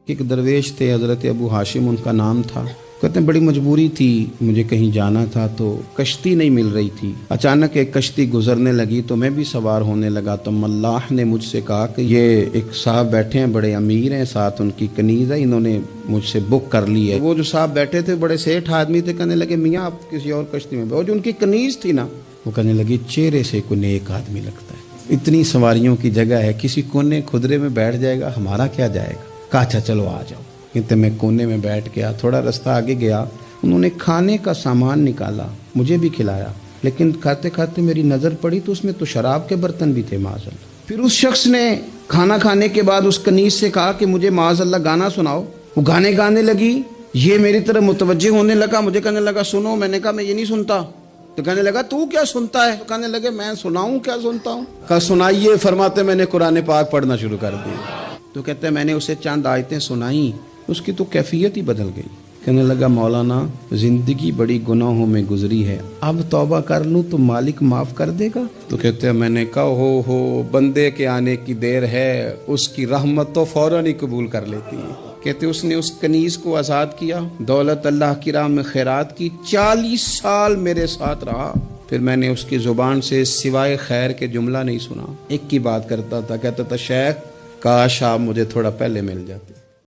ایک درویش تھے حضرت ابو ہاشم ان کا نام تھا، کہتے ہیں بڑی مجبوری تھی، مجھے کہیں جانا تھا تو کشتی نہیں مل رہی تھی، اچانک ایک کشتی گزرنے لگی تو میں بھی سوار ہونے لگا تو ملاح نے مجھ سے کہا کہ یہ ایک صاحب بیٹھے ہیں بڑے امیر ہیں، ساتھ ان کی کنیز ہے، انہوں نے مجھ سے بک کر لی ہے۔ وہ جو صاحب بیٹھے تھے بڑے سیٹھ آدمی تھے، کہنے لگے میاں آپ کسی اور کشتی میں بیٹھو، جو ان کی کنیز تھی نا وہ کہنے لگی چہرے سے کوئی نیک آدمی لگتا ہے، اتنی سواریوں کی جگہ ہے، کسی کونے خدرے میں بیٹھ جائے گا، ہمارا کیا جائے گا۔ کہا اچھا چلو آ جاؤ۔ کہتے میں کونے میں بیٹھ گیا، تھوڑا رستہ آگے گیا، انہوں نے کھانے کا سامان نکالا، مجھے بھی کھلایا، لیکن کھاتے کھاتے میری نظر پڑی تو اس میں تو شراب کے برتن بھی تھے معاذ اللہ۔ پھر اس شخص نے کھانا کھانے کے بعد اس کنیز سے کہا کہ مجھے معاذ اللہ گانا سناؤ، وہ گانے گانے لگی، یہ میری طرف متوجہ ہونے لگا، مجھے کہنے لگا سنو، میں نے کہا میں یہ نہیں سنتا، تو کہنے لگا تو کیا سنتا ہے؟ کہنے لگے میں سناؤں کیا سنتا ہوں؟ کہا سنائیے، فرماتے میں نے قرآن پاک پڑھنا شروع کر دیا۔ تو کہتے ہیں میں نے اسے چند آیتیں سنائیں، اس کی تو کیفیت ہی بدل گئی۔ کہنے لگا مولانا زندگی بڑی گناہوں میں گزری ہے، اب توبہ کر لوں تو مالک معاف کر دے گا؟ تو کہتے ہیں میں نے کہا ہو بندے کے آنے کی دیر ہے، اس کی رحمت تو فوراً ہی قبول کر لیتی ہے۔ کہتے اس نے اس کنیز کو آزاد کیا، دولت اللہ کی راہ میں خیرات کی، 40 سال میرے ساتھ رہا، پھر میں نے اس کی زبان سے سوائے خیر کے جملہ نہیں سنا، ایک کی بات کرتا تھا، کہتا تھا شیخ کاش آپ مجھے تھوڑا پہلے مل جاتے۔